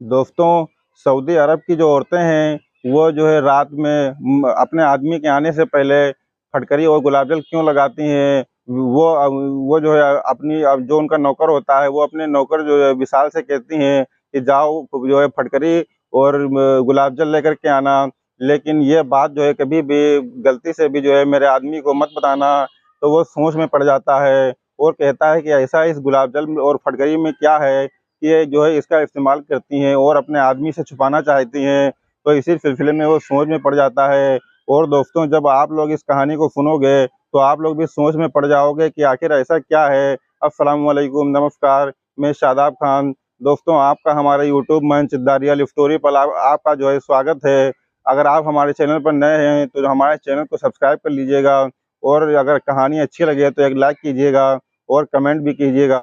दोस्तों, सऊदी अरब की जो औरतें हैं, वो जो है रात में अपने आदमी के आने से पहले फटकरी और गुलाब जल क्यों लगाती हैं? वो जो है अपनी अब जो उनका नौकर होता है, वो अपने नौकर जो है विशाल से कहती हैं कि जाओ जो है फटकरी और गुलाब जल लेकर के आना। लेकिन ये बात जो है कभी भी गलती से भी जो है मेरे आदमी को मत बताना, तो वो सोच में पड़ जाता है और कहता है कि ऐसा इस गुलाब जल और फटकरी में क्या है ये जो है इसका इस्तेमाल करती हैं और अपने आदमी से छुपाना चाहती हैं, तो इसी सिलसिले में वो सोच में पड़ जाता है। और दोस्तों, जब आप लोग इस कहानी को सुनोगे, तो आप लोग भी सोच में पड़ जाओगे कि आखिर ऐसा क्या है। अस्सलाम वालेकुम, नमस्कार, मैं शादाब खान। दोस्तों, आपका हमारे यूट्यूब मंच द रियल स्टोरी पर आपका जो है स्वागत है। अगर आप हमारे चैनल पर नए हैं, तो हमारे चैनल को सब्सक्राइब कर लीजिएगा और अगर कहानी अच्छी लगे तो एक लाइक कीजिएगा और कमेंट भी कीजिएगा।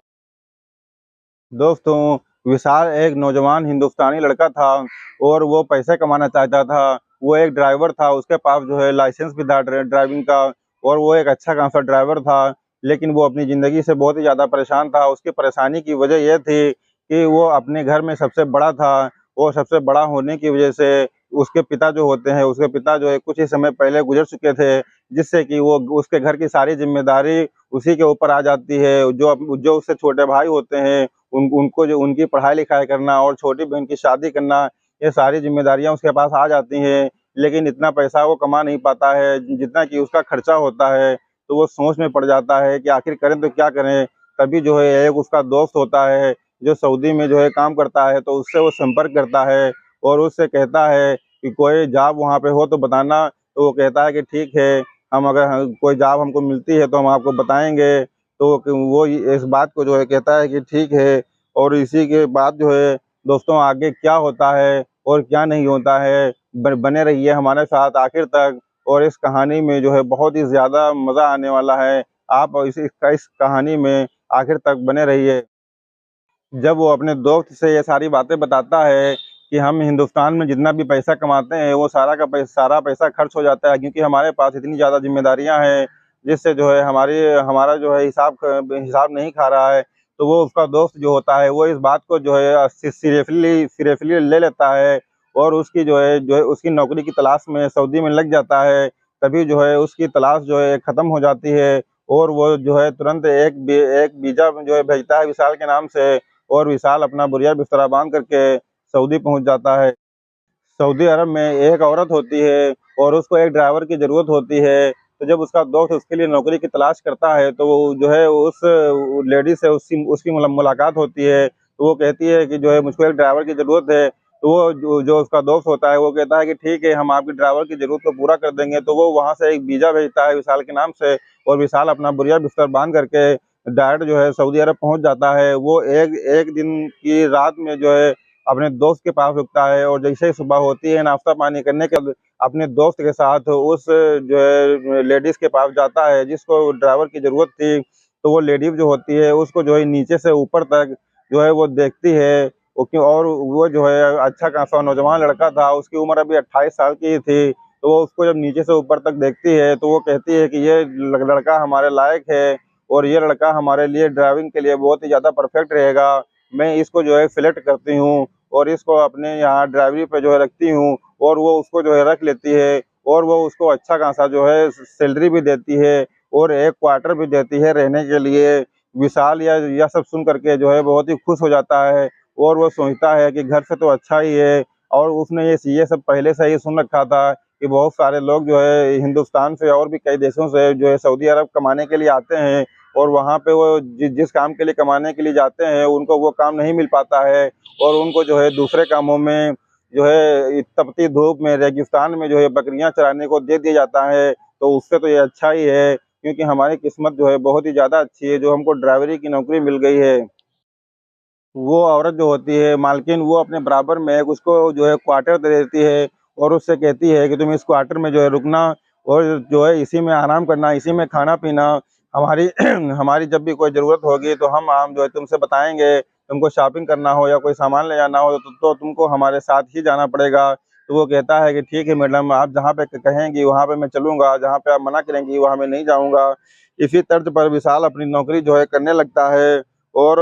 दोस्तों, विशाल एक नौजवान हिंदुस्तानी लड़का था और वो पैसे कमाना चाहता था। वो एक ड्राइवर था, उसके पास जो है लाइसेंस भी था ड्राइविंग का और वो एक अच्छा खासा ड्राइवर था। लेकिन वो अपनी ज़िंदगी से बहुत ही ज़्यादा परेशान था। उसकी परेशानी की वजह ये थी कि वो अपने घर में सबसे बड़ा था और सबसे बड़ा होने की वजह से उसके पिता जो होते हैं, उसके पिता जो है कुछ ही समय पहले गुज़र चुके थे, जिससे कि वो उसके घर की सारी ज़िम्मेदारी उसी के ऊपर आ जाती है। जो उससे छोटे भाई होते हैं, उनको जो उनकी पढ़ाई-लिखाई करना और छोटी बहन की शादी करना, ये सारी ज़िम्मेदारियाँ उसके पास आ जाती हैं। लेकिन इतना पैसा वो कमा नहीं पाता है, जितना कि उसका खर्चा होता है, तो वो सोच में पड़ जाता है कि आखिर करें तो क्या करें? तभी जो है एक उसका दोस्त होता है, जो सऊदी में जो है काम करता है, तो उससे वो संपर्क करता है और उससे कहता है कि कोई जॉब वहाँ पे हो तो बताना। तो वो कहता है कि ठीक है, हम अगर कोई जॉब हमको मिलती है तो हम आपको बताएँगे। तो वो इस बात को जो है कहता है कि ठीक है और इसी के बाद जो है दोस्तों आगे क्या होता है और क्या नहीं होता है, बने रहिए हमारे साथ आखिर तक और इस कहानी में जो है बहुत ही ज़्यादा मज़ा आने वाला है। आप इस कहानी में आखिर तक बने रहिए। जब वो अपने दोस्त से ये सारी बातें बताता है कि हम हिंदुस्तान में जितना भी पैसा कमाते हैं, वो सारा पैसा खर्च हो जाता है क्योंकि हमारे पास इतनी ज़्यादा ज़िम्मेदारियाँ हैं, जिससे जो है हमारा जो है हिसाब नहीं खा रहा है। तो वो उसका दोस्त जो होता है, वो इस बात को जो है सीरियसली ले लेता है और उसकी उसकी नौकरी की तलाश में सऊदी में लग जाता है। तभी जो है उसकी तलाश जो है ख़त्म हो जाती है और वो जो है तुरंत एक वीज़ा जो है भेजता है विशाल के नाम से और विशाल अपना बोरिया बिस्तरा बाँध करके सऊदी पहुँच जाता है। सऊदी अरब में एक औरत होती है और उसको एक ड्राइवर की ज़रूरत होती है, तो जब उसका दोस्त उसके लिए नौकरी की तलाश करता है, तो वो जो है उस लेडी से उसकी उसकी मुलाकात होती है, तो वो कहती है कि जो है मुझको एक ड्राइवर की ज़रूरत है। तो वो जो जो उसका दोस्त होता है, वो कहता है कि ठीक है, हम आपकी ड्राइवर की ज़रूरत को पूरा कर देंगे। तो वो वहाँ से एक वीज़ा भेजता है विशाल के नाम से और विशाल अपना बोरिया बिस्तर बाँध करके डायरेक्ट जो है सऊदी अरब पहुँच जाता है। वो एक एक दिन की रात में जो है अपने दोस्त के पास रुकता है और जैसे ही सुबह होती है नाश्ता पानी करने के बाद अपने दोस्त के साथ उस जो है लेडीज़ के पास जाता है जिसको ड्राइवर की ज़रूरत थी। तो वो लेडीज़ जो होती है उसको जो है नीचे से ऊपर तक जो है वो देखती है। और वो जो है अच्छा खासा नौजवान लड़का था, उसकी उम्र अभी 28 साल की ही थी। तो वो उसको जब नीचे से ऊपर तक देखती है तो वो कहती है कि ये लड़का हमारे लायक है और ये लड़का हमारे लिए ड्राइविंग के लिए बहुत ही ज़्यादा परफेक्ट रहेगा। मैं इसको जो है सेलेक्ट करती हूँ और इसको अपने यहाँ ड्राइवरी पे जो है रखती हूँ और वो उसको जो है रख लेती है और वो उसको अच्छा खासा जो है सैलरी भी देती है और एक क्वार्टर भी देती है रहने के लिए। विशाल यह सब सुन करके जो है बहुत ही खुश हो जाता है और वो सोचता है कि घर से तो अच्छा ही है। और उसने ये सब पहले से ही सुन रखा था कि बहुत सारे लोग जो है हिंदुस्तान से और भी कई देशों से जो है सऊदी अरब कमाने के लिए आते हैं और वहाँ पे वो जिस काम के लिए कमाने के लिए जाते हैं, उनको वो काम नहीं मिल पाता है और उनको जो है दूसरे कामों में जो है तपती धूप में रेगिस्तान में जो है बकरियां चराने को दे दिया जाता है। तो उससे तो ये अच्छा ही है क्योंकि हमारी किस्मत जो है बहुत ही ज़्यादा अच्छी है जो हमको ड्राइवरी की नौकरी मिल गई है। वो औरत जो होती है मालकिन, वो अपने बराबर में एक उसको जो है क्वार्टर दे देती है और उससे कहती है कि तुम इस क्वार्टर में जो है रुकना और जो है इसी में आराम करना, इसी में खाना-पीना। हमारी हमारी जब भी कोई ज़रूरत होगी तो हम जो है तुमसे बताएँगे। तुमको शॉपिंग करना हो या कोई सामान ले जाना हो तो तुमको हमारे साथ ही जाना पड़ेगा। तो वो कहता है कि ठीक है मैडम, आप जहाँ पे कहेंगी वहाँ पे मैं चलूँगा, जहाँ पे आप मना करेंगी वहाँ मैं नहीं जाऊँगा। इसी तर्ज पर विशाल अपनी नौकरी जो है करने लगता है और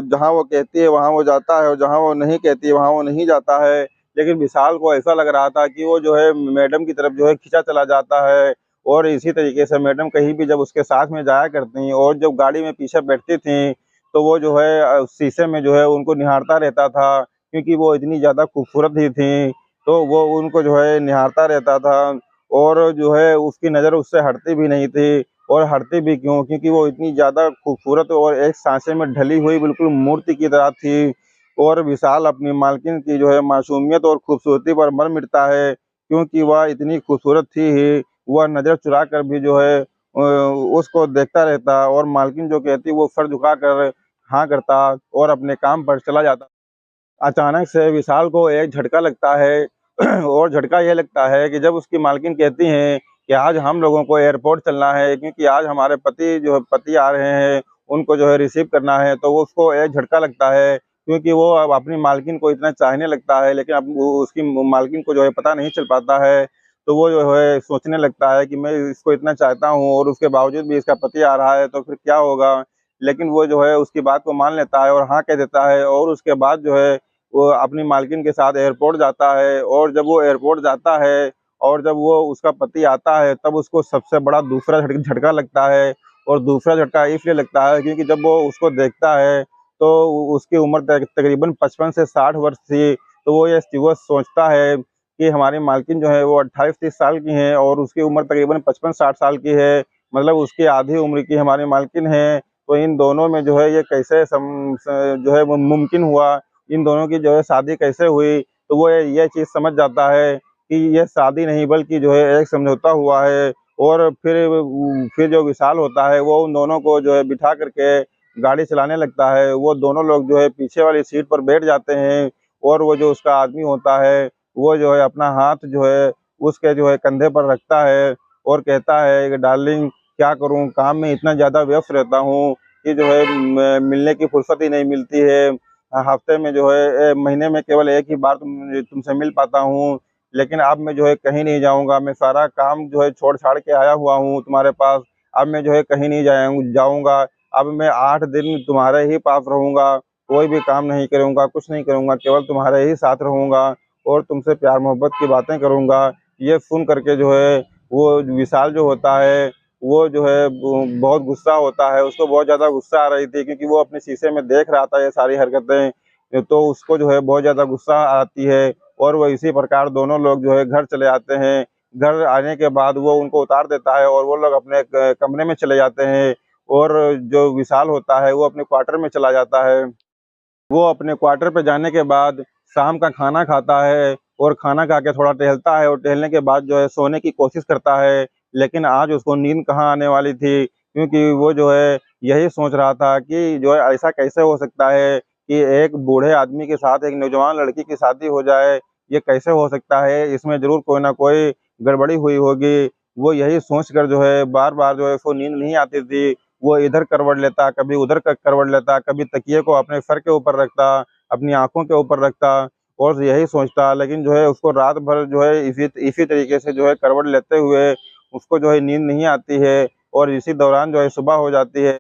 जहाँ वो कहती है वहाँ वो जाता है और जहाँ वो नहीं कहती है वहाँ वो नहीं जाता है। लेकिन विशाल को ऐसा लग रहा था कि वो जो है मैडम की तरफ जो है खींचा चला जाता है। और इसी तरीके से मैडम कहीं भी जब उसके साथ में जाया करती और जब गाड़ी में पीछे बैठती थी, तो वो जो है शीशे में जो है उनको निहारता रहता था, क्योंकि वो इतनी ज़्यादा खूबसूरत ही थी, तो वो उनको जो है निहारता रहता था। और जो है उसकी नज़र उससे हटती भी नहीं थी, और हटती भी क्यों? क्योंकि वो इतनी ज़्यादा खूबसूरत और एक साँचे में ढली हुई बिल्कुल मूर्ति की तरह थी। और विशाल अपनी मालकिन की जो है मासूमियत और खूबसूरती पर मर मिटता है, क्योंकि वह इतनी खूबसूरत थी ही, वह नज़र चुरा कर भी जो है उसको देखता रहता, और मालकिन जो कहती वो सर झुकाकर हाँ करता और अपने काम पर चला जाता। अचानक से विशाल को एक झटका लगता है और झटका ये लगता है कि जब उसकी मालकिन कहती हैं कि आज हम लोगों को एयरपोर्ट चलना है, क्योंकि आज हमारे पति आ रहे हैं, उनको जो है रिसीव करना है, तो वो उसको एक झटका लगता है, क्योंकि वो अब अपनी मालकिन को इतना चाहने लगता है, लेकिन अब वो उसकी मालकिन को जो है पता नहीं चल पाता है। तो वो जो है सोचने लगता है कि मैं इसको इतना चाहता हूँ और उसके बावजूद भी इसका पति आ रहा है, तो फिर क्या होगा? लेकिन वो जो है उसकी बात को मान लेता है और हाँ कह देता है, और उसके बाद जो है वो अपनी मालकिन के साथ एयरपोर्ट जाता है। और जब वो एयरपोर्ट जाता है और जब वो उसका पति आता है, तब उसको सबसे बड़ा दूसरा झटका लगता है। और दूसरा झटका इसलिए लगता है क्योंकि जब वो उसको देखता है, तो उसकी उम्र तकरीबन 55 से 60 वर्ष थी। तो वो सोचता है कि हमारी मालकिन जो है वो 28-30 साल की हैं और उसकी उम्र तकरीबन 55-60 साल की है, मतलब उसकी आधी उम्र की हमारी मालकिन है। तो इन दोनों में जो है ये कैसे जो है वो मुमकिन हुआ, इन दोनों की जो है शादी कैसे हुई? तो वो ये चीज़ समझ जाता है कि ये शादी नहीं बल्कि जो है एक समझौता हुआ है। और फिर जो विशाल होता है वो उन दोनों को जो है बिठा करके गाड़ी चलाने लगता है। वो दोनों लोग जो है पीछे वाली सीट पर बैठ जाते हैं, और वो जो उसका आदमी होता है, वो जो है अपना हाथ जो है उसके जो है कंधे पर रखता है और कहता है कि डार्लिंग क्या करूँ, काम में इतना ज़्यादा व्यस्त रहता हूँ कि जो है मिलने की फुर्सत ही नहीं मिलती है। हफ्ते में जो है महीने में केवल एक ही बार तुमसे मिल पाता हूँ, लेकिन अब मैं जो है कहीं नहीं जाऊँगा, मैं सारा काम जो है छोड़-छाड़ के आया हुआ हूँ तुम्हारे पास, अब मैं जो है कहीं नहीं जाऊँगा, अब मैं 8 दिन तुम्हारे ही पास रहूँगा, कोई भी काम नहीं करूँगा, कुछ नहीं करूँगा, केवल तुम्हारे ही साथ रहूँगा और तुमसे प्यार-मोहब्बत की बातें करूँगा। ये सुन कर के जो है वो विशाल जो होता है, वो जो है बहुत गुस्सा होता है, उसको बहुत ज़्यादा गुस्सा आ रही थी, क्योंकि वो अपने शीशे में देख रहा था ये सारी हरकतें, तो उसको जो है बहुत ज़्यादा गुस्सा आती है। और वो इसी प्रकार दोनों लोग जो है घर चले आते हैं। घर आने के बाद वो उनको उतार देता है और वो लोग अपने कमरे में चले जाते हैं, और जो विशाल होता है वो अपने क्वार्टर में चला जाता है। वो अपने क्वार्टर पे जाने के बाद शाम का खाना खाता है और खाना खा के थोड़ा टहलता है, और टहलने के बाद जो है सोने की कोशिश करता है। लेकिन आज उसको नींद कहाँ आने वाली थी, क्योंकि वो जो है यही सोच रहा था कि जो है ऐसा कैसे हो सकता है कि एक बूढ़े आदमी के साथ एक नौजवान लड़की की शादी हो जाए, ये कैसे हो सकता है? इसमें ज़रूर कोई ना कोई गड़बड़ी हुई होगी। वो यही सोच कर जो है बार-बार जो है उसको नींद नहीं आती थी। वो इधर करवट लेता, कभी उधर करवट लेता, कभी तकिए को अपने सर के ऊपर रखता, अपनी आँखों के ऊपर रखता और यही सोचता। लेकिन जो है उसको रात भर जो है इसी इसी तरीके से जो है करवट लेते हुए उसको जो है नींद नहीं आती है, और इसी दौरान जो है सुबह हो जाती है।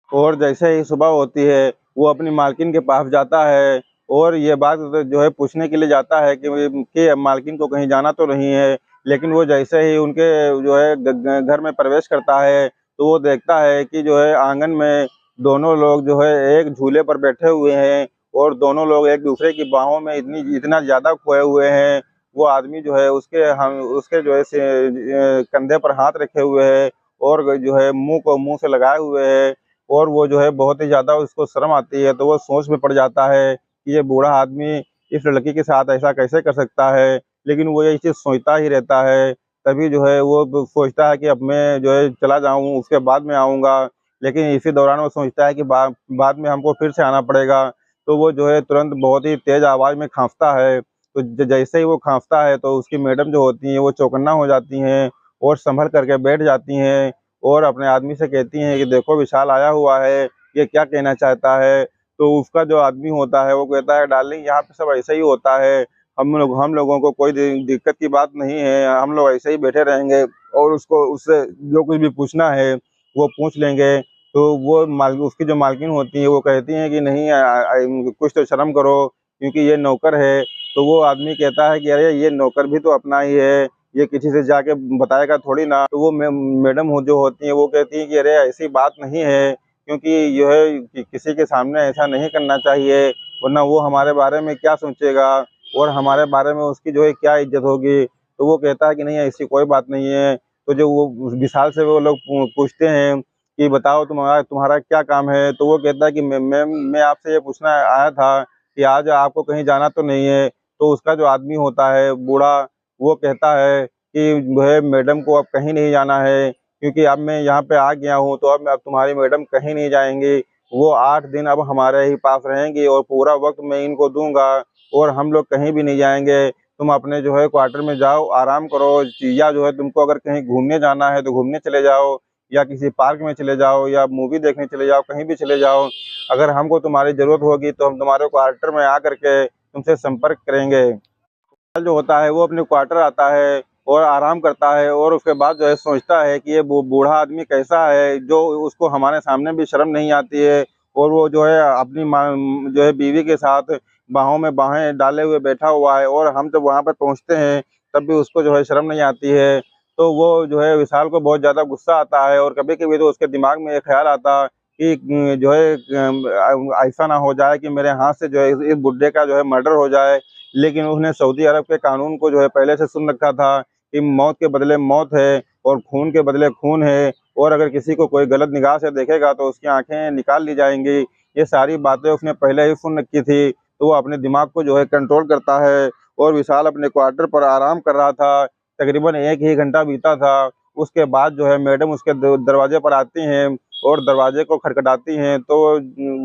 और जैसे ही सुबह होती है, वो अपनी मालकिन के पास जाता है और ये बात जो है पूछने के लिए जाता है कि मालकिन को कहीं जाना तो नहीं है। लेकिन वो जैसे ही उनके जो है घर में प्रवेश करता है, तो वो देखता है कि जो है आँगन में दोनों लोग जो है एक झूले पर बैठे हुए हैं, और दोनों लोग एक-दूसरे की बाहों में इतना ज़्यादा खोए हुए हैं। वो आदमी जो है उसके जो है कंधे पर हाथ रखे हुए है, और जो है मुँह को मुँह से लगाए हुए है। और वो जो है बहुत ही ज़्यादा उसको शर्म आती है, तो वो सोच में पड़ जाता है कि ये बूढ़ा आदमी इस लड़की के साथ ऐसा कैसे कर सकता है? लेकिन वो ये चीज़ सोचता ही रहता है। तभी जो है वो सोचता है कि अब मैं जो है चला जाऊँ, उसके बाद में आऊँगा। लेकिन इसी दौरान वो सोचता है कि बाद में हमको फिर से आना पड़ेगा। तो वो जो है तुरंत बहुत ही तेज़ आवाज़ में खाँसता है। तो जैसे ही वो खाँसता है, तो उसकी मैडम जो होती हैं वो चौकन्ना हो जाती हैं और सँभल करके बैठ जाती हैं। और अपने आदमी से कहती हैं कि देखो विशाल आया हुआ है, ये क्या कहना चाहता है? तो उसका जो आदमी होता है वो कहता है डार्लिंग यहाँ पे सब ऐसा ही होता है, हम लोगों को कोई दिक्कत की बात नहीं है, हम लोग ऐसे ही बैठे रहेंगे और उससे जो कुछ भी पूछना है वो पूछ लेंगे। तो वो माल उसकी जो मालकिन होती है वो कहती हैं कि नहीं कुछ तो शर्म करो, क्योंकि ये नौकर है। तो वो आदमी कहता है कि अरे ये नौकर भी तो अपना ही है, ये किसी से जाके बताएगा थोड़ी ना। तो वो मैडम हो जो होती हैं वो कहती हैं कि अरे ऐसी बात नहीं है, क्योंकि जो है किसी के सामने ऐसा नहीं करना चाहिए, वरना वो हमारे बारे में क्या सोचेगा और हमारे बारे में उसकी जो है क्या इज्जत होगी। तो वो कहता है कि नहीं ऐसी कोई बात नहीं है। तो जो वो विशाल से वो लोग पूछते हैं कि बताओ तुम्हारा तुम्हारा क्या काम है? तो वो कहता है कि मैं आपसे ये पूछना आया था कि आज आपको कहीं जाना तो नहीं है? तो उसका जो आदमी होता है बूढ़ा, वो कहता है कि जो है मैडम को अब कहीं नहीं जाना है, क्योंकि अब मैं यहाँ पे आ गया हूँ, तो अब तुम्हारी मैडम कहीं नहीं जाएंगी। वो 8 दिन अब हमारे ही पास रहेंगी और पूरा वक्त मैं इनको दूंगा और हम लोग कहीं भी नहीं जाएंगे। तुम अपने जो है क्वार्टर में जाओ, आराम करो, या जो है तुमको अगर कहीं घूमने जाना है तो घूमने चले जाओ, या किसी पार्क में चले जाओ, या मूवी देखने चले जाओ, कहीं भी चले जाओ। अगर हमको तुम्हारी ज़रूरत होगी तो हम तुम्हारे क्वार्टर में आकर के तुमसे संपर्क करेंगे। जो होता है वो अपने क्वार्टर आता है और आराम करता है और उसके बाद जो है सोचता है कि ये बूढ़ा आदमी कैसा है, जो उसको हमारे सामने भी शर्म नहीं आती है और वो जो है अपनी जो है बीवी के साथ बाहों में बाहें डाले हुए बैठा हुआ है, और हम जब वहाँ पर पहुँचते हैं तब भी उसको जो है शर्म नहीं आती है। तो वो जो है विशाल को बहुत ज़्यादा गुस्सा आता है और कभी-कभी तो उसके दिमाग में ये ख्याल आता कि जो है ऐसा ना हो जाए कि मेरे हाथ से जो है इस बुड्ढे का जो है मर्डर हो जाए। लेकिन उसने सऊदी अरब के कानून को जो है पहले से सुन रखा था कि मौत के बदले मौत है और खून के बदले खून है, और अगर किसी को कोई गलत निगाह से देखेगा तो उसकी आंखें निकाल ली जाएंगी। ये सारी बातें उसने पहले ही सुन रखी थी, तो वो अपने दिमाग को जो है कंट्रोल करता है। और विशाल अपने क्वार्टर पर आराम कर रहा था। तकरीबन 1 ही घंटा बीता था। उसके बाद जो है मैडम उसके दरवाजे पर आती हैं और दरवाजे को खटखटाती हैं, तो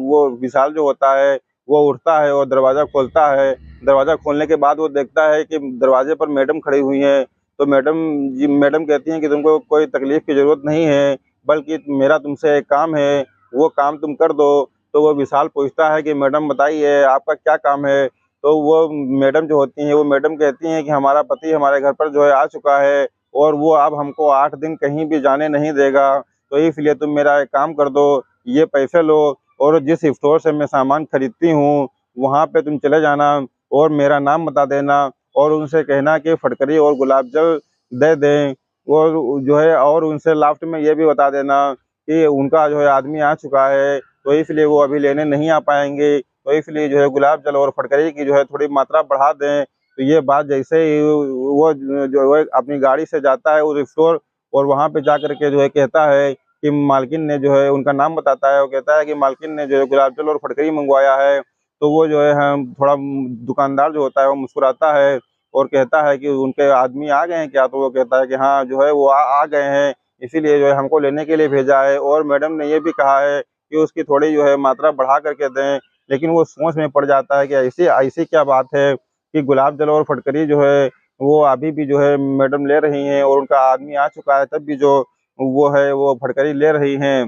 वो विशाल जो होता है वो उठता है और दरवाज़ा खोलता है। दरवाज़ा खोलने के बाद वो देखता है कि दरवाजे पर मैडम खड़ी हुई हैं। तो मैडम कहती हैं कि तुमको कोई तकलीफ़ की ज़रूरत नहीं है, बल्कि मेरा तुमसे एक काम है, वो काम तुम कर दो। तो वो विशाल पूछता है कि मैडम बताइए आपका क्या काम है? तो वो मैडम जो होती हैं, वो मैडम कहती हैं कि हमारा पति हमारे घर पर जो है आ चुका है और वो अब हमको 8 दिन कहीं भी जाने नहीं देगा। तो इसलिए तुम मेरा एक काम कर दो, ये पैसे लो और जिस स्टोर से मैं सामान खरीदती हूँ, वहाँ पे तुम चले जाना और मेरा नाम बता देना और उनसे कहना कि फटकरी और गुलाब जल दे दें। और जो है और उनसे लास्ट में ये भी बता देना कि उनका जो है आदमी आ चुका है, तो इसलिए वो अभी लेने नहीं आ पाएँगे। तो इसलिए जो है गुलाब जल और फटकरी की जो है थोड़ी मात्रा बढ़ा दें। तो ये बात जैसे ही वो जो है अपनी गाड़ी से जाता है उस स्टोर और वहाँ पे जाकर के जो है कहता है कि मालकिन ने जो है उनका नाम बताता है, वो कहता है कि मालकिन ने जो है गुलाब जल और फटकरी मँगवाया है। तो वो जो है हम थोड़ा दुकानदार जो होता है वो मुस्कुराता है और कहता है कि उनके आदमी आ गए हैं क्या? तो वो कहता है कि हाँ, जो है वो आ गए हैं, इसीलिए जो है हमको लेने के लिए भेजा है और मैडम ने ये भी कहा है कि उसकी थोड़ी जो है मात्रा बढ़ा कर के दें। लेकिन वो सोच में पड़ जाता है कि ऐसी ऐसी क्या बात है कि गुलाब जल और फटकरी जो है वो अभी भी जो है मैडम ले रही हैं और उनका आदमी आ चुका है तब भी जो वो है वो फटकरी ले रही हैं।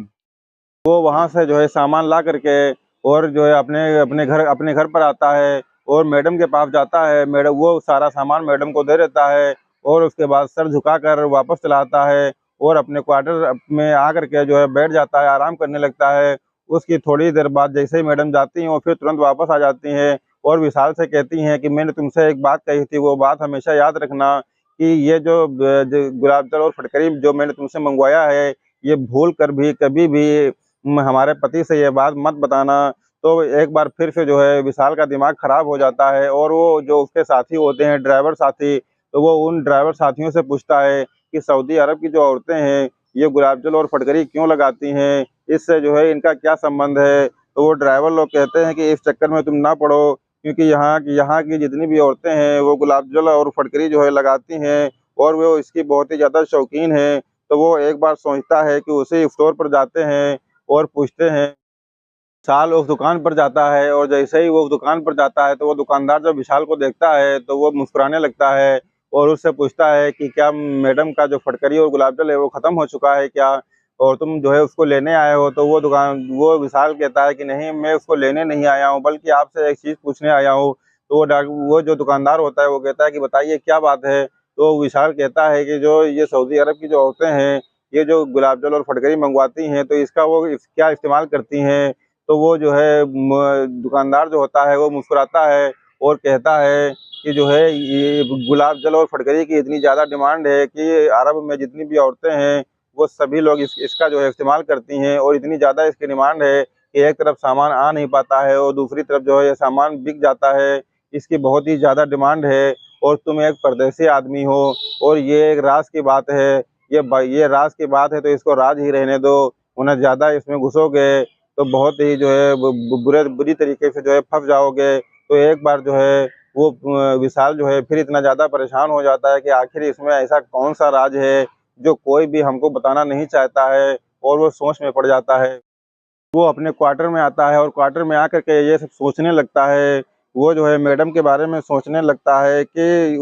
वो वहाँ से जो है सामान ला करके और जो है अपने घर पर आता है और मैडम के पास जाता है। मैडम वो सारा सामान मैडम को दे देता है और उसके बाद सर झुकाकर वापस चला आता है और अपने क्वार्टर में आकर के जो है बैठ जाता है, आराम करने लगता है। उसकी थोड़ी देर बाद जैसे ही मैडम जाती हैं, वो फिर तुरंत वापस आ जाती हैं और विशाल से कहती हैं कि मैंने तुमसे एक बात कही थी, वो बात हमेशा याद रखना कि ये जो गुलाब जल और फटकरी जो मैंने तुमसे मँगवाया है, ये भूल कर भी कभी भी हमारे पति से ये बात मत बताना। तो एक बार फिर से जो है विशाल का दिमाग खराब हो जाता है और वो जो उसके साथी होते हैं ड्राइवर साथी, तो वो उन ड्राइवर साथियों से पूछता है कि सऊदी अरब की जो औरतें हैं, ये गुलाब जल और फटकरी क्यों लगाती हैं? इससे जो है इनका क्या संबंध है? तो वो ड्राइवर लोग कहते हैं कि इस चक्कर में तुम ना पड़ो, क्योंकि यहाँ की जितनी भी औरतें हैं वो गुलाब जल और फटकरी जो है लगाती हैं और वो इसकी बहुत ही ज़्यादा शौकीन हैं। तो वो एक बार सोचता है कि उसी स्टोर पर जाते हैं और पूछते हैं। विशाल उस दुकान पर जाता है और जैसे ही वो उस दुकान पर जाता है तो वो दुकानदार जब विशाल को देखता है तो वो मुस्कुराने लगता है और उससे पूछता है कि क्या मैडम का जो फटकरी और गुलाब जल है वो ख़त्म हो चुका है क्या? और तुम जो है उसको लेने आए हो? तो वो विशाल कहता है कि नहीं, मैं उसको लेने नहीं आया हूँ, बल्कि आपसे एक चीज़ पूछने आया हूँ। तो वो जो दुकानदार होता है वो कहता है कि बताइए क्या बात है? तो विशाल कहता है कि जो ये सऊदी अरब की जो औरतें हैं, ये जो गुलाब जल और फटकरी मंगवाती हैं तो इसका वो क्या इस्तेमाल करती हैं। तो वो जो है दुकानदार जो होता है वो मुस्कुराता है और कहता है कि जो है ये गुलाब जल और फटकरी की इतनी ज़्यादा डिमांड है कि अरब में जितनी भी औरतें हैं वो सभी लोग इसका जो है इस्तेमाल करती हैं और इतनी ज़्यादा इसकी डिमांड है कि एक तरफ सामान आ नहीं पाता है और दूसरी तरफ जो है ये सामान बिक जाता है। इसकी बहुत ही ज़्यादा डिमांड है और तुम एक परदेसी आदमी हो और ये एक राज की बात है। ये राज की बात है तो इसको राज ही रहने दो, वरना ज़्यादा इसमें घुसोगे तो बहुत ही जो है बुरी तरीके से जो है फँस जाओगे। तो एक बार जो है वो विशाल जो है फिर इतना ज़्यादा परेशान हो जाता है कि आखिर इसमें ऐसा कौन-सा राज है जो कोई भी हमको बताना नहीं चाहता है और वो सोच में पड़ जाता है। वो अपने क्वार्टर में आता है और क्वार्टर में आकर के ये सब सोचने लगता है। वो जो है मैडम के बारे में सोचने लगता है कि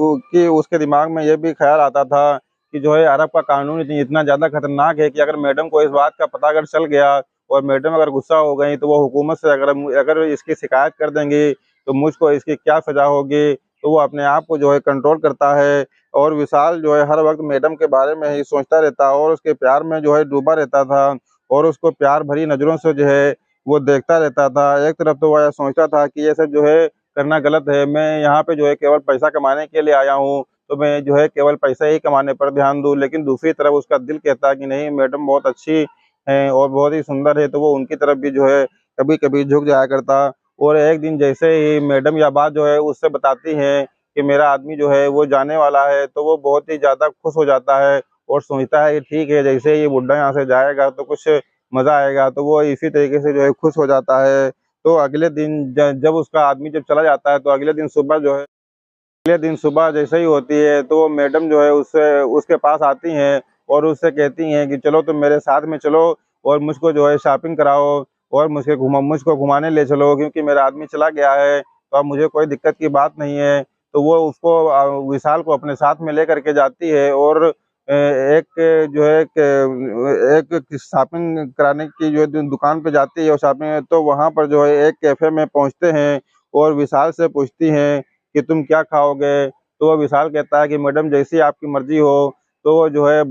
उसके दिमाग में ये भी ख़्याल आता था कि जो है अरब का कानून इतना ज़्यादा खतरनाक है कि अगर मैडम को इस बात का पता अगर चल गया और मैडम अगर गुस्सा हो गई तो वो हुकूमत से अगर इसकी शिकायत कर देंगी तो मुझको इसकी क्या सज़ा होगी। तो वो अपने आप को जो है कंट्रोल करता है और विशाल जो है हर वक़्त मैडम के बारे में ही सोचता रहता है और उसके प्यार में जो है डूबा रहता था और उसको प्यार भरी नज़रों से जो है वो देखता रहता था। एक तरफ तो वो ये सोचता था कि ये सब जो है करना गलत है, मैं यहाँ पे जो है केवल पैसा कमाने के लिए आया हूँ, तो मैं जो है केवल पैसा ही कमाने पर ध्यान दूँ। लेकिन दूसरी तरफ उसका दिल कहता है कि नहीं, मैडम बहुत अच्छी हैं और बहुत ही सुंदर है, तो वो उनकी तरफ भी जो है कभी-कभी झुक जाया करता। और एक दिन जैसे ही मैडम यह बात जो है उससे बताती हैं कि मेरा आदमी जो है वो जाने वाला है, तो वो बहुत ही ज़्यादा खुश हो जाता है और सोचता है कि ठीक है, जैसे ही ये बुड्ढा यहाँ से जाएगा तो कुछ मज़ा आएगा, तो वो इसी तरीके से जो है खुश हो जाता है। तो अगले दिन जब उसका आदमी जब चला जाता है तो अगले दिन सुबह जैसे ही होती है तो वो मैडम जो है उससे उसके पास आती हैं और उससे कहती हैं कि चलो तुम मेरे साथ में चलो और मुझको जो है शॉपिंग कराओ और मुझको घुमाने ले चलो, क्योंकि मेरा आदमी चला गया है, तो अब मुझे कोई दिक्कत की बात नहीं है। तो वो उसको विशाल को अपने साथ में लेकर के जाती है और एक जो है एक शॉपिंग कराने की जो है दुकान पे जाती है और शॉपिंग, तो वहाँ पर जो है एक कैफ़े में पहुँचते हैं और विशाल से पूछती हैं कि तुम क्या खाओगे? तो वो विशाल कहता है कि मैडम जैसी आपकी मर्ज़ी हो। तो वो जो है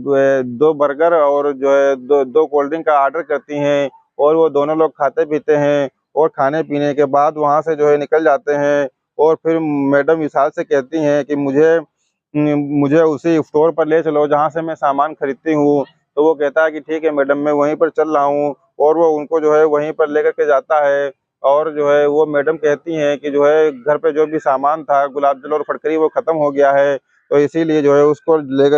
2 बर्गर और जो है 2 कोल्ड ड्रिंक का ऑर्डर करती हैं और वो दोनों लोग खाते-पीते हैं और खाने-पीने के बाद वहाँ से जो है निकल जाते हैं और फिर मैडम विशाल से कहती हैं कि मुझे उसी स्टोर पर ले चलो जहाँ से मैं सामान खरीदती हूँ। तो वो कहता है कि ठीक है मैडम, मैं वहीं पर चल रहा हूँ और वो उनको जो है वहीं पर लेकर के जाता है और जो है वो मैडम कहती हैं कि जो है घर पे जो भी सामान था गुलाब जल और फटकरी वो ख़त्म हो गया है, तो इसीलिए जो है उसको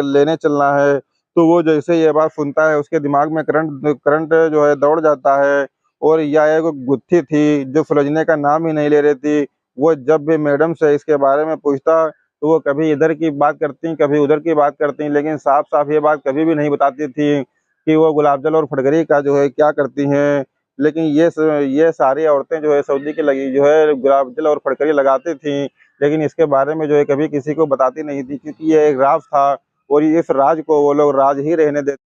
लेने चलना है। तो वो जैसे ये बात सुनता है उसके दिमाग में करंट जो है दौड़ जाता है और यह एक गुत्थी थी जो सुलझने का नाम ही नहीं ले रही थी। वो जब भी मैडम से इसके बारे में पूछता तो वो कभी इधर की बात करती, कभी उधर की बात करती, लेकिन साफ-साफ ये बात कभी भी नहीं बताती थी कि वो गुलाब जल और फटकरी का जो है क्या करती हैं। लेकिन ये सारी औरतें जो है सऊदी की लगी जो है गुलाब जल और फटकरी लगाती थीं, लेकिन इसके बारे में जो है कभी किसी को बताती नहीं थी, क्योंकि ये एक राज़ था और इस राज को वो लोग राज ही रहने देते।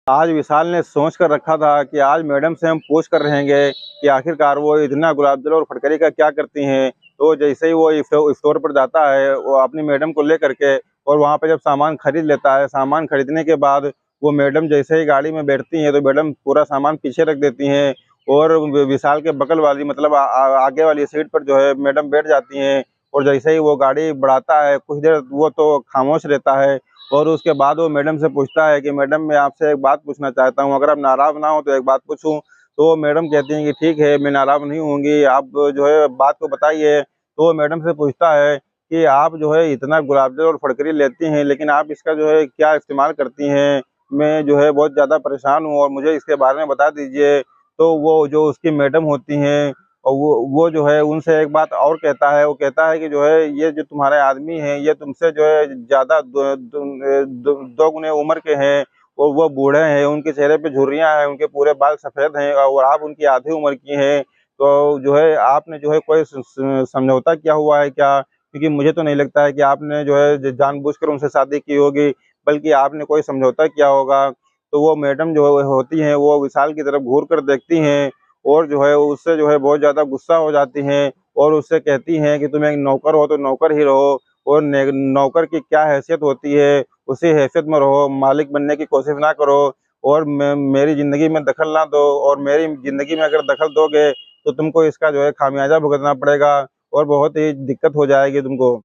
आज विशाल ने सोच कर रखा था कि आज मैडम से हम पूछ कर रहेंगे कि आखिरकार वो इतना गुलाब जल और फटकरी का क्या करती हैं। तो जैसे ही वो स्टोर पर जाता है, वो अपनी मैडम को लेकर के और वहाँ पे जब सामान खरीद लेता है, सामान खरीदने के बाद वो मैडम जैसे ही गाड़ी में बैठती हैं, तो मैडम पूरा सामान पीछे रख देती हैं और विशाल के बगल वाली मतलब आगे वाली सीट पर जो है मैडम बैठ जाती हैं और जैसे ही वो गाड़ी बढ़ाता है, कुछ देर वो तो खामोश रहता है और उसके बाद वो मैडम से पूछता है कि मैडम मैं आपसे एक बात पूछना चाहता हूँ, अगर आप नाराज़ ना हो तो एक बात पूछूँ? तो वो मैडम कहती हैं कि ठीक है, मैं नाराज़ नहीं होंगी, आप जो है बात को बताइए। तो वो मैडम से पूछता है कि आप जो है इतना गुलाब जल और फटकरी लेती हैं, लेकिन आप इसका जो है क्या इस्तेमाल करती हैं? मैं जो है बहुत ज़्यादा परेशान हूँ और मुझे इसके बारे में बता दीजिए। तो वो जो उसकी मैडम होती हैं और वो जो है उनसे एक बात और कहता है, वो कहता है कि जो है ये जो तुम्हारे आदमी हैं, ये तुमसे जो है ज़्यादा दो गुने उम्र के हैं और वो बूढ़े हैं, उनके चेहरे पे झुर्रियाँ हैं, उनके पूरे बाल सफ़ेद हैं और आप उनकी आधी उम्र की हैं। तो जो है आपने जो है कोई समझौता किया हुआ है क्या? क्योंकि मुझे तो नहीं लगता है कि आपने जो है जानबूझकर उनसे शादी की होगी, बल्कि आपने कोई समझौता किया होगा। तो वो मैडम जो होती हैं, वो विशाल की तरफ घूर कर देखती हैं और जो है उससे जो है बहुत ज़्यादा गुस्सा हो जाती हैं और उससे कहती हैं कि तुम एक नौकर हो तो नौकर ही रहो और नौकर की क्या हैसियत होती है, उसी हैसियत में रहो, मालिक बनने की कोशिश ना करो। और मेरी ज़िंदगी में दखल ना दो, और मेरी ज़िंदगी में अगर दखल दोगे तो तुमको इसका जो है खामियाजा भुगतना पड़ेगा और बहुत ही दिक्कत हो जाएगी तुमको।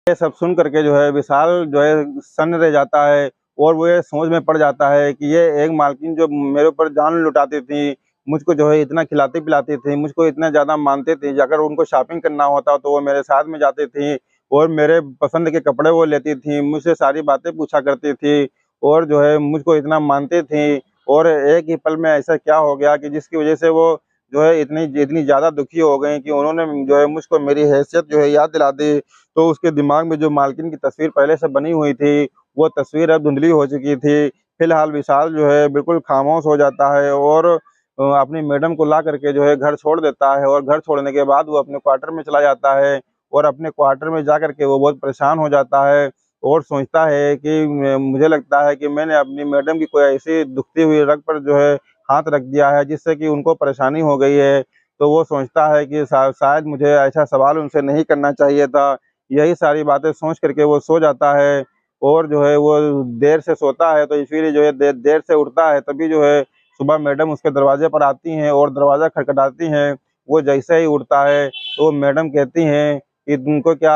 ये सब सुन करके जो है विशाल जो है सन्न रह जाता है, और वो ये सोच में पड़ जाता है कि ये एक मालकिन जो मेरे ऊपर जान लुटाती थी, मुझको जो है इतना खिलाती-पिलाती थी, मुझको इतना ज़्यादा मानती थी, अगर उनको शॉपिंग करना होता तो वो मेरे साथ में जाती थी और मेरे पसंद के कपड़े वो लेती थी, मुझसे सारी बातें पूछा करती थी और जो है मुझको इतना मानती थी। और एक ही पल में ऐसा क्या हो गया कि जिसकी वज़ह से वो जो है इतनी इतनी ज़्यादा दुखी हो गईं कि उन्होंने जो है मुझको मेरी हैसियत जो है याद दिला दी। तो उसके दिमाग में जो मालकिन की तस्वीर पहले से बनी हुई थी, वो तस्वीर अब धुंधली हो चुकी थी। फिलहाल विशाल जो है बिल्कुल खामोश हो जाता है और अपनी मैडम को ला करके जो है घर छोड़ देता है, और घर छोड़ने के बाद वो अपने क्वार्टर में चला जाता है, और अपने क्वार्टर में जा कर के वो बहुत परेशान हो जाता है और सोचता है कि मुझे लगता है कि मैंने अपनी मैडम की कोई ऐसी दुखती हुई रग पर जो है हाथ रख दिया है जिससे कि उनको परेशानी हो गई है। तो वो सोचता है कि शायद मुझे ऐसा सवाल उनसे नहीं करना चाहिए था। यही सारी बातें सोच करके वो सो जाता है, और जो है वो देर से सोता है तो इसीलिए जो है देर से उठता है, तभी जो है सुबह मैडम उसके दरवाजे पर आती हैं और दरवाज़ा खटखटाती हैं। वो जैसे ही उठता है तो मैडम कहती हैं कि तुमको क्या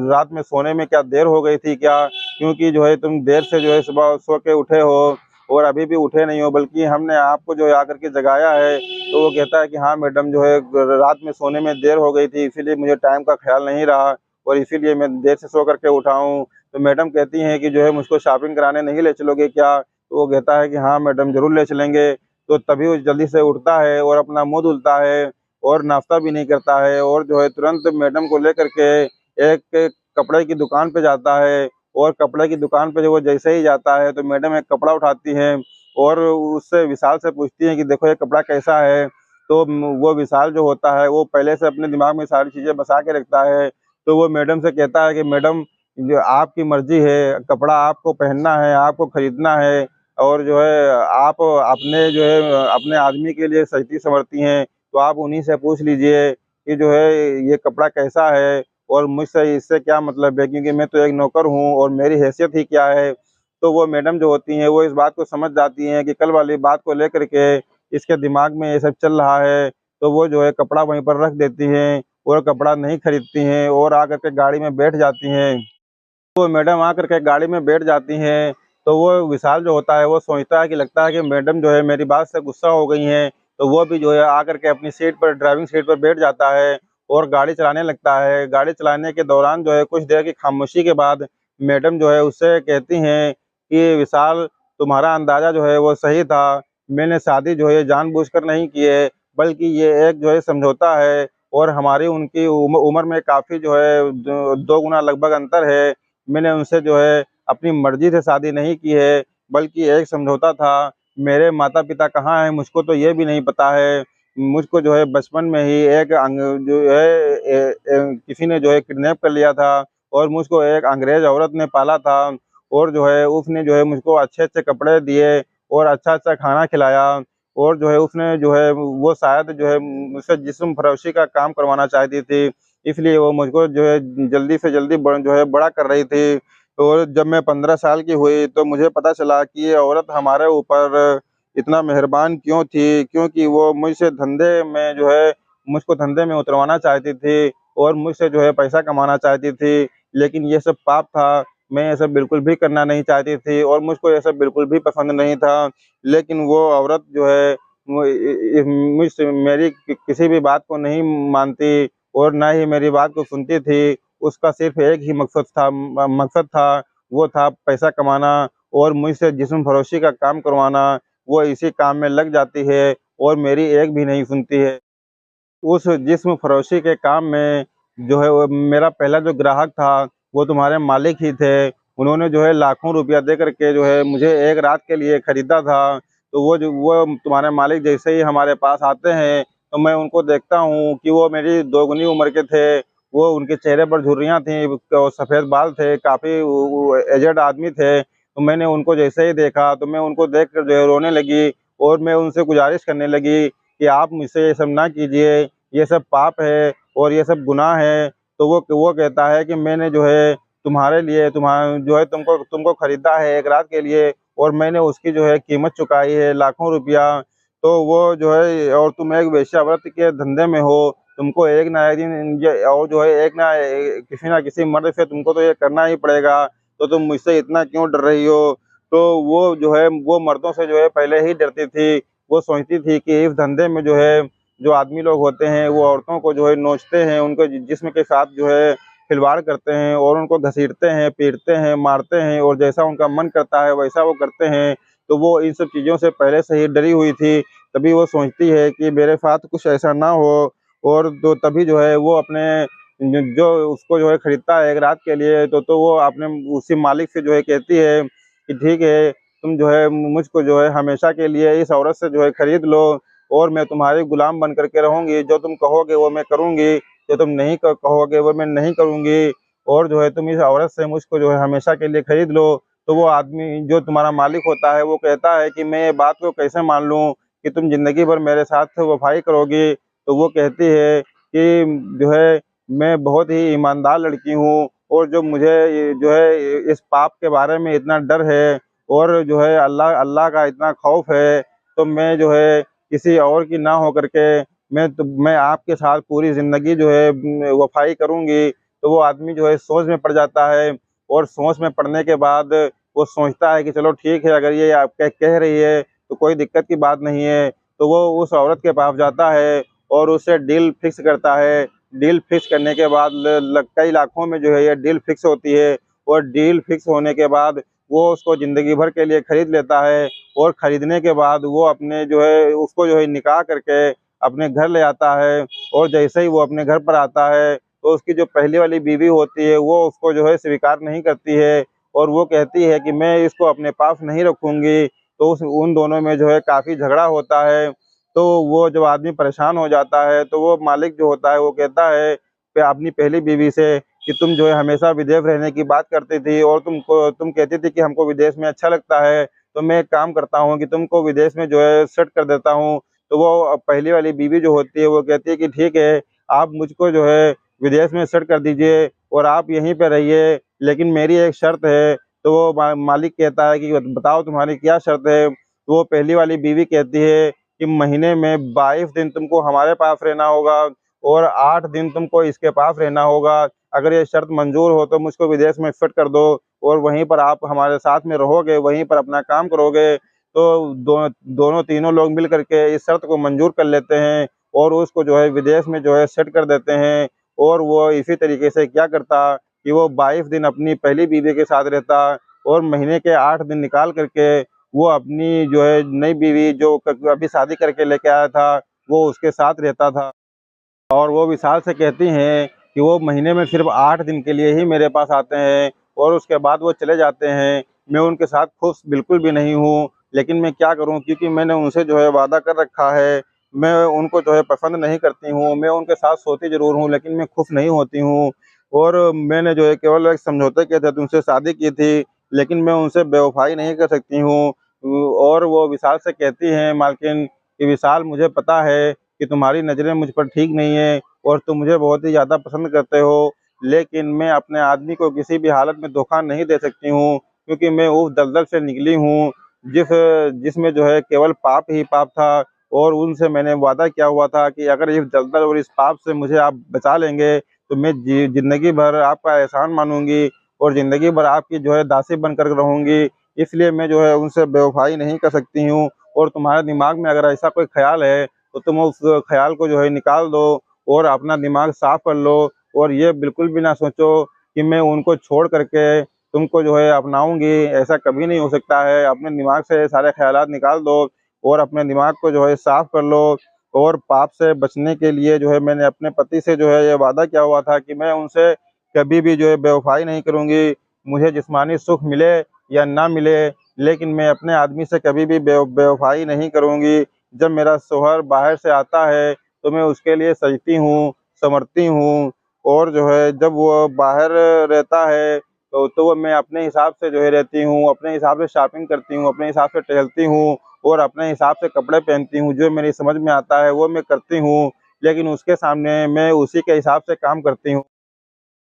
रात में सोने में क्या देर हो गई थी क्या? क्योंकि जो है तुम देर से जो है सुबह सो के उठे हो और अभी भी उठे नहीं हो, बल्कि हमने आपको जो है आकर के जगाया है। तो वो कहता है कि हाँ मैडम, जो है रात में सोने में देर हो गई थी, इसीलिए मुझे टाइम का ख़्याल नहीं रहा और इसीलिए मैं देर से सो कर के उठा हूँ। तो मैडम कहती हैं कि जो है मुझको शॉपिंग कराने नहीं ले चलोगे क्या? तो वो कहता है कि हाँ मैडम, ज़रूर ले चलेंगे। तो तभी वो जल्दी से उठता है और अपना मुँह धुलता है और नाश्ता भी नहीं करता है, और जो है तुरंत मैडम को लेकर के एक कपड़े की दुकान पे जाता है, और कपड़े की दुकान पे जब वो जैसे ही जाता है तो मैडम एक कपड़ा उठाती हैं और उससे विशाल से पूछती हैं कि देखो ये कपड़ा कैसा है? तो वो विशाल जो होता है वो पहले से अपने दिमाग में सारी चीज़ें बसा के रखता है। तो वो मैडम से कहता है कि मैडम, जो आपकी मर्ज़ी है, कपड़ा आपको पहनना है, आपको खरीदना है, और जो है आप अपने जो है अपने आदमी के लिए सजती-सँवरती हैं, तो आप उन्हीं से पूछ लीजिए कि जो है ये कपड़ा कैसा है और मुझसे इससे क्या मतलब है, क्योंकि मैं तो एक नौकर हूँ और मेरी हैसियत ही क्या है। तो वो मैडम जो होती हैं वो इस बात को समझ जाती हैं कि कल वाली बात को लेकर के इसके दिमाग में ये सब चल रहा है, तो वो जो है कपड़ा वहीं पर रख देती हैं और कपड़ा नहीं खरीदती हैं और आकर के गाड़ी में बैठ जाती हैं। तो मैडम आकर के गाड़ी में बैठ जाती हैं, तो वो विशाल जो होता है वो सोचता है कि लगता है कि मैडम जो है मेरी बात से गुस्सा हो गई हैं, तो वो भी जो है आकर के अपनी सीट पर, ड्राइविंग सीट पर बैठ जाता है और गाड़ी चलाने लगता है। गाड़ी चलाने के दौरान जो है कुछ देर की खामोशी के बाद मैडम जो है उससे कहती हैं कि विशाल, तुम्हारा अंदाज़ा जो है वो सही था। मैंने शादी जो है जानबूझकर नहीं की है, बल्कि ये एक जो है समझौता है, और हमारी उनकी उम्र में काफ़ी जो है 2 गुना लगभग अंतर है। मैंने उनसे जो है अपनी मर्ज़ी से शादी नहीं की है, बल्कि एक समझौता था। मेरे माता-पिता कहाँ हैं मुझको तो ये भी नहीं पता है। मुझको जो है बचपन में ही एक जो है किसी ने जो है किडनैप कर लिया था, और मुझको एक अंग्रेज़ औरत ने पाला था, और जो है उसने जो है मुझको अच्छे-अच्छे कपड़े दिए और अच्छा-अच्छा खाना खिलाया, और जो है उसने जो है वो शायद जो है मुझसे जिस्म फ़रोशी का काम करवाना चाहती थी। इसलिए वो मुझको जो है जल्दी से जल्दी जो है बड़ा कर रही थी। और जब मैं 15 साल की हुई तो मुझे पता चला कि ये औरत हमारे ऊपर इतना मेहरबान क्यों थी, क्योंकि वो मुझसे धंधे में जो है मुझको धंधे में उतरवाना चाहती थी और मुझसे जो है पैसा कमाना चाहती थी। लेकिन ये सब पाप था, मैं ये सब बिल्कुल भी करना नहीं चाहती थी और मुझको ये सब बिल्कुल भी पसंद नहीं था। लेकिन वो औरत जो है वो मुझसे मेरी किसी भी बात को नहीं मानती और ना ही मेरी बात को सुनती थी। उसका सिर्फ़ एक ही मकसद था, वो था पैसा कमाना और मुझसे जिस्म फ़रोशी का काम करवाना। वो इसी काम में लग जाती है और मेरी एक भी नहीं सुनती है। उस जिस्म फ़रोशी के काम में जो है वो मेरा पहला जो ग्राहक था, वो तुम्हारे मालिक ही थे। उन्होंने जो है लाखों रुपया दे कर के जो है मुझे 1 रात के लिए खरीदा था। तो वो तुम्हारे मालिक जैसे ही हमारे पास आते हैं, तो मैं उनको देखता हूँ कि वो मेरी दोगुनी उम्र के थे। वो उनके चेहरे पर झुर्रियाँ थीं और सफ़ेद बाल थे, काफ़ी वो एजेड आदमी थे। तो मैंने उनको जैसे ही देखा, तो मैं उनको देख कर जो है रोने लगी और मैं उनसे गुज़ारिश करने लगी कि आप मुझसे ये सब ना कीजिए, ये सब पाप है और ये सब गुनाह है। तो वो कहता है कि मैंने जो है तुम्हारे लिए जो है तुमको तुमको खरीदा है 1 रात के लिए और मैंने उसकी जो है कीमत चुकाई है लाखों रुपया, तो वो जो है, और तुम एक वेश्यावृत्त के धंधे में हो, तुमको एक ना एक दिन और जो है किसी ना किसी मर्द से तुमको तो ये करना ही पड़ेगा, तो तुम मुझसे इतना क्यों डर रही हो? तो वो जो है वो मर्दों से जो है पहले ही डरती थी। वो सोचती थी कि इस धंधे में जो है जो आदमी लोग होते हैं वो औरतों को जो है नोचते हैं, उनको जिस्म के साथ जो है खिलवाड़ करते हैं और उनको घसीटते हैं, पीटते हैं, मारते हैं और जैसा उनका मन करता है वैसा वो करते हैं। तो वो इन सब चीज़ों से पहले से ही डरी हुई थी, तभी वो सोचती है कि मेरे साथ कुछ ऐसा ना हो। और तो तभी जो है वो अपने जो उसको जो है खरीदता है एक रात के लिए, तो वो अपने उसी मालिक से जो है कहती है कि ठीक है, तुम जो है मुझको जो है हमेशा के लिए इस औरत से जो है खरीद लो और मैं तुम्हारी गुलाम बन करके रहूँगी। जो तुम कहोगे वो मैं करूँगी, जो तुम नहीं कहोगे वो मैं नहीं करूँगी, और जो है तुम इस औरत से मुझको जो है हमेशा के लिए खरीद लो। तो वो आदमी जो तुम्हारा मालिक होता है वो कहता है कि मैं ये बात को कैसे मान लूँ कि तुम ज़िंदगी भर मेरे साथ वफ़ाई करोगी। तो वो कहती है कि जो है मैं बहुत ही ईमानदार लड़की हूँ, और जो मुझे ये जो है इस पाप के बारे में इतना डर है और जो है अल्लाह अल्लाह का इतना खौफ है, तो मैं जो है किसी और की ना हो करके मैं आपके साथ पूरी ज़िंदगी जो है वफ़ाई करूँगी। तो वो आदमी जो है सोच में पड़ जाता है, और सोच में पड़ने के बाद वो सोचता है कि चलो ठीक है, अगर ये आप कह रही है तो कोई दिक्कत की बात नहीं है। तो वो उस औरत के पास जाता है और उससे डील फिक्स करता है। डील फिक्स करने के बाद कई लाखों में जो है ये डील फिक्स होती है, और डील फिक्स होने के बाद वो उसको ज़िंदगी भर के लिए खरीद लेता है, और खरीदने के बाद वो अपने जो है उसको जो है निकाह करके अपने घर ले आता है। और जैसे ही वो अपने घर पर आता है तो उसकी जो पहली वाली बीवी होती है वो उसको जो है स्वीकार नहीं करती है, और वो कहती है कि मैं इसको अपने पास नहीं रखूँगी। तो उन दोनों में जो है काफ़ी झगड़ा होता है। तो वो जब आदमी परेशान हो जाता है तो वो मालिक जो होता है वो कहता है कि अपनी पहली बीवी से कि तुम जो है हमेशा विदेश रहने की बात करती थी और तुम कहती थी कि हमको विदेश में अच्छा लगता है, तो मैं एक काम करता हूँ कि तुमको विदेश में जो है सेट कर देता हूँ। तो वो पहली वाली बीवी जो होती है वो कहती है कि ठीक है, आप मुझको जो है विदेश में सेट कर दीजिए और आप यहीं पे रहिए, लेकिन मेरी एक शर्त है। तो वो मालिक कहता है कि बताओ तुम्हारी क्या शर्त है? तो वो पहली वाली बीवी कहती है कि महीने में 22 दिन तुमको हमारे पास रहना होगा और 8 दिन तुमको इसके पास रहना होगा। अगर ये शर्त मंज़ूर हो तो मुझको विदेश में फिट कर दो, और वहीं पर आप हमारे साथ में रहोगे, वहीं पर अपना काम करोगे। तो दोनों तीनों लोग मिल कर के इस शर्त को मंज़ूर कर लेते हैं और उसको जो है विदेश में जो है सेट कर देते हैं। और वो इसी तरीके से क्या करता कि वो 22 दिन अपनी पहली बीवी के साथ रहता, और महीने के 8 दिन निकाल कर के वो अपनी जो है नई बीवी जो अभी शादी करके लेके आया था, वो उसके साथ रहता था। और वो विशाल से कहती हैं कि वो महीने में सिर्फ़ 8 दिन के लिए ही मेरे पास आते हैं और उसके बाद वो चले जाते हैं। मैं उनके साथ खुश बिल्कुल भी नहीं हूँ, लेकिन मैं क्या करूँ, क्योंकि मैंने उनसे जो है वादा कर रखा है। मैं उनको जो है पसंद नहीं करती हूँ, मैं उनके साथ सोती ज़रूर हूँ लेकिन मैं खुश नहीं होती हूँ। और मैंने जो है केवल एक समझौते के तहत उनसे शादी की थी, लेकिन मैं उनसे बेवफ़ाई नहीं कर सकती हूँ। और वो विशाल से कहती हैं मालकिन कि विशाल, मुझे पता है कि तुम्हारी नज़रें मुझ पर ठीक नहीं है और तुम मुझे बहुत ही ज़्यादा पसंद करते हो, लेकिन मैं अपने आदमी को किसी भी हालत में धोखा नहीं दे सकती हूँ, क्योंकि मैं उस दलदल से निकली हूँ जिस जिसमें जो है केवल पाप ही पाप था। और उनसे मैंने वादा किया हुआ था कि अगर इस दलदल और इस पाप से मुझे आप बचा लेंगे तो मैं ज़िंदगी भर आपका एहसान मानूँगी और ज़िंदगी भर आपकी जो है दासी बनकर रहूँगी। इसलिए मैं जो है उनसे बेवफ़ाई नहीं कर सकती हूँ, और तुम्हारे दिमाग में अगर ऐसा कोई ख़्याल है तो तुम उस ख़्याल को जो है निकाल दो और अपना दिमाग साफ़ कर लो, और ये बिल्कुल भी ना सोचो कि मैं उनको छोड़ कर के तुमको जो है अपनाऊँगी, ऐसा कभी नहीं हो सकता है। अपने दिमाग से सारे ख़्यालात निकाल दो और अपने दिमाग को जो है साफ़ कर लो। और पाप से बचने के लिए जो है मैंने अपने पति से जो है ये वादा किया हुआ था कि मैं उनसे कभी भी जो है बेवफ़ाई नहीं करूँगी। मुझे जिस्मानी सुख मिले या ना मिले, लेकिन मैं अपने आदमी से कभी भी बेवफ़ाई नहीं करूँगी। जब मेरा शौहर बाहर से आता है तो मैं उसके लिए सजती हूँ, सँवरती हूँ, और जो है जब वो बाहर रहता है तो वो मैं अपने हिसाब से जो है रहती हूँ, अपने हिसाब से शॉपिंग करती हूँ, अपने हिसाब से टहलती हूँ और अपने हिसाब से कपड़े पहनती हूँ। जो मेरी समझ में आता है वो मैं करती हूँ, लेकिन उसके सामने मैं उसी के हिसाब से काम करती हूँ।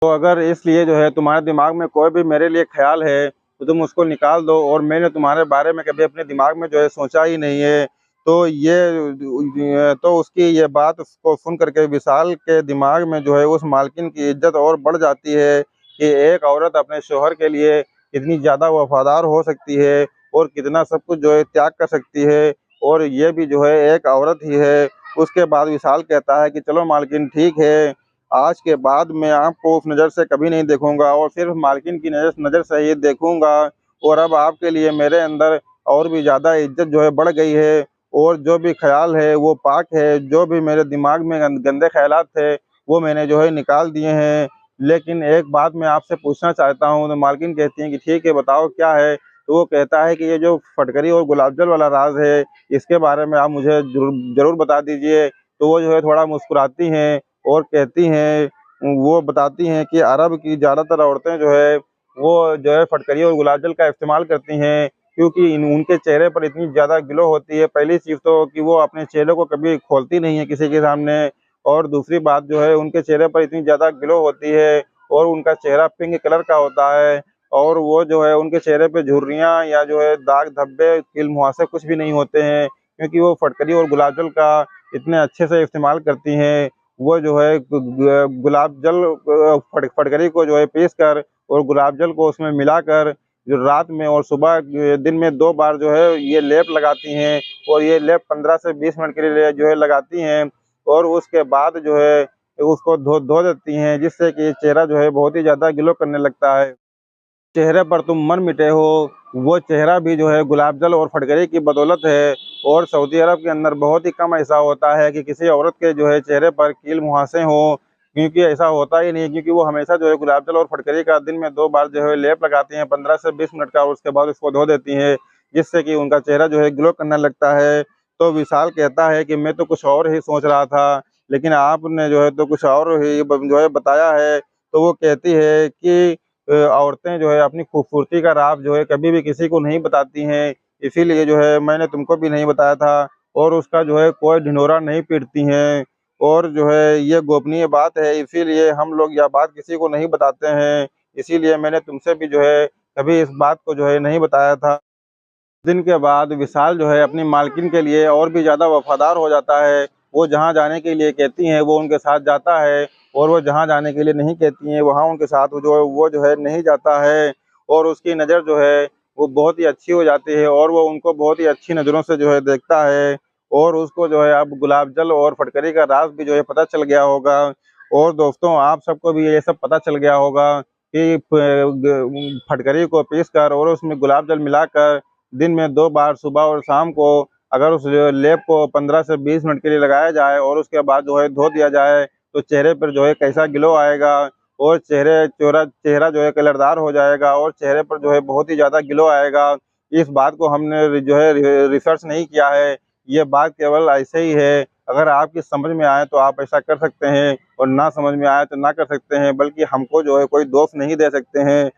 तो अगर इसलिए जो है तुम्हारे दिमाग में कोई भी मेरे लिए ख़्याल है तो तुम उसको निकाल दो, और मैंने तुम्हारे बारे में कभी अपने दिमाग में जो है सोचा ही नहीं है। तो ये तो उसकी ये बात को सुन करके विशाल के दिमाग में जो है उस मालकिन की इज्जत और बढ़ जाती है कि एक औरत अपने शौहर के लिए कितनी ज़्यादा वफादार हो सकती है और कितना सब कुछ जो है त्याग कर सकती है, और ये भी जो है एक औरत ही है। उसके बाद विशाल कहता है कि चलो मालकिन ठीक है, आज के बाद मैं आपको उस नज़र से कभी नहीं देखूंगा और सिर्फ मालकिन की नज़र से ही देखूंगा, और अब आपके लिए मेरे अंदर और भी ज़्यादा इज्जत जो है बढ़ गई है, और जो भी ख्याल है वो पाक है, जो भी मेरे दिमाग में गंदे ख्यालात थे वो मैंने जो है निकाल दिए हैं। लेकिन एक बात मैं आपसे पूछना चाहता हूँ। तो मालकिन कहती हैं कि ठीक है, बताओ क्या है। तो वो कहता है कि ये जो फटकरी और गुलाब जल वाला राज है, इसके बारे में आप मुझे ज़रूर बता दीजिए। तो वो जो है थोड़ा मुस्कुराती हैं और कहती हैं, वो बताती हैं कि अरब की ज़्यादातर औरतें जो है वो जो है फटकरी और गुलाब जल का इस्तेमाल करती हैं, क्योंकि उनके चेहरे पर इतनी ज़्यादा ग्लो होती है। पहली चीज़ तो कि वो अपने चेहरे को कभी खोलती नहीं है किसी के सामने, और दूसरी बात जो है उनके चेहरे पर इतनी ज़्यादा ग्लो होती है और उनका चेहरा पिंक कलर का होता है, और वो जो है उनके चेहरे पे झुर्रियाँ या जो है दाग धब्बे तिल मुहासे कुछ भी नहीं होते हैं, क्योंकि वो फटकरी और गुलाब जल का इतने अच्छे से इस्तेमाल करती हैं। वो जो है गुलाब जल फटकरी को जो है पीस कर और गुलाब जल को उसमें मिलाकर जो रात में और सुबह दिन में 2 बार जो है ये लेप लगाती हैं, और ये लेप 15 से 20 मिनट के लिए जो है लगाती हैं, और उसके बाद जो है उसको धो धो देती हैं, जिससे कि चेहरा जो है बहुत ही ज़्यादा ग्लो करने लगता है। चेहरे पर तुम मर मिटे हो, वो चेहरा भी जो है गुलाब जल और फटकरी की बदौलत है। और सऊदी अरब के अंदर बहुत ही कम ऐसा होता है कि किसी औरत के जो है चेहरे पर कील मुहासे हों, क्योंकि ऐसा होता ही नहीं, क्योंकि वो हमेशा जो है गुलाब जल और फटकरी का दिन में 2 बार जो है लेप लगाती हैं 15 से 20 मिनट का, और उसके बाद उसको धो देती हैं, जिससे कि उनका चेहरा जो है ग्लो करने लगता है। तो विशाल कहता है कि मैं तो कुछ और ही सोच रहा था, लेकिन आपने जो है तो कुछ और ही जो है बताया है। तो वो कहती है कि औरतें जो है अपनी खूबसूरती का राज जो है कभी भी किसी को नहीं बताती हैं, इसीलिए जो है मैंने तुमको भी नहीं बताया था, और उसका जो है कोई ढिंढोरा नहीं पीटती हैं, और जो है ये गोपनीय बात है, इसीलिए हम लोग यह बात किसी को नहीं बताते हैं। इसीलिए मैंने तुमसे भी जो है कभी इस बात को जो है नहीं बताया था। दिन के बाद विशाल जो है अपनी मालकिन के लिए और भी ज़्यादा वफ़ादार हो जाता है। वो जहाँ जाने के लिए कहती हैं वो उनके साथ जाता है, और वो जहाँ जाने के लिए नहीं कहती हैं वहाँ उनके साथ वो जो है नहीं जाता है, और उसकी नज़र जो है वो बहुत ही अच्छी हो जाती है, और वो उनको बहुत ही अच्छी नज़रों से जो है देखता है। और उसको जो है अब गुलाब जल और फटकरी का राज़ भी जो है पता चल गया होगा। और दोस्तों, आप सबको भी ये सब पता चल गया होगा कि फटकरी को पीस कर और उसमें गुलाब जल मिलाकर दिन में 2 बार सुबह और शाम को अगर उस लेप को 15 से 20 मिनट के लिए लगाया जाए और उसके बाद जो है धो दिया जाए, तो चेहरे पर जो है कैसा ग्लो आएगा, और चेहरा जो है कलरदार हो जाएगा, और चेहरे पर जो है बहुत ही ज़्यादा ग्लो आएगा। इस बात को हमने जो है रिसर्च नहीं किया है, ये बात केवल ऐसे ही है। अगर आपकी समझ में आए तो आप ऐसा कर सकते हैं, और ना समझ में आए तो ना कर सकते हैं, बल्कि हमको जो है कोई दोष नहीं दे सकते हैं।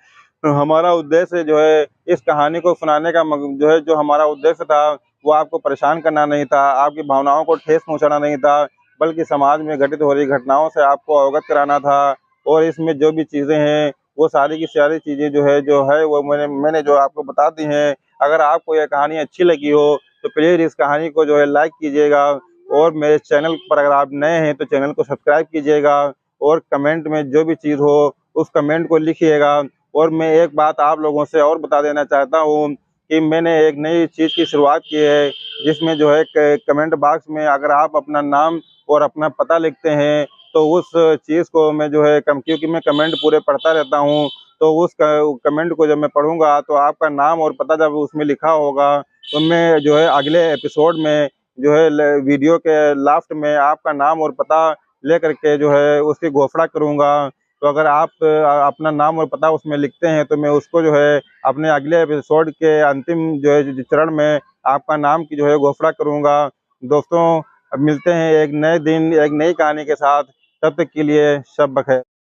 तो हमारा उद्देश्य जो है इस कहानी को सुनाने का जो है जो हमारा उद्देश्य था, वो आपको परेशान करना नहीं था, आपकी भावनाओं को ठेस पहुँचाना नहीं था, बल्कि समाज में घटित हो रही घटनाओं से आपको अवगत कराना था। और इसमें जो भी चीज़ें हैं, वो सारी की सारी चीज़ें जो है वो मैंने जो आपको बता दी हैं। अगर आपको यह कहानी अच्छी लगी हो, तो प्लीज़ इस कहानी को जो है लाइक कीजिएगा, और मेरे चैनल पर अगर आप नए हैं, तो चैनल को सब्सक्राइब कीजिएगा, और कमेंट में जो भी चीज़ हो, उस कमेंट को लिखिएगा। और मैं एक बात आप लोगों से और बता देना चाहता हूँ कि मैंने एक नई चीज़ की शुरुआत की है, जिसमें जो है कमेंट बॉक्स में अगर आप अपना नाम और अपना पता लिखते हैं, तो उस चीज़ को मैं जो है क्योंकि मैं कमेंट पूरे पढ़ता रहता हूँ, तो उस कमेंट को जब मैं पढ़ूंगा तो आपका नाम और पता जब उसमें लिखा होगा, तो मैं जो है अगले एपिसोड में जो है वीडियो के लास्ट में आपका नाम और पता लेकर के जो है उसकी घोषणा करूँगा। तो अगर आप अपना नाम और पता उसमें लिखते हैं, तो मैं उसको जो है अपने अगले एपिसोड के अंतिम जो है चरण में आपका नाम की जो है घोषणा करूँगा। दोस्तों, अब मिलते हैं एक नए दिन एक नई कहानी के साथ, तब तक के लिए शब बख़ैर।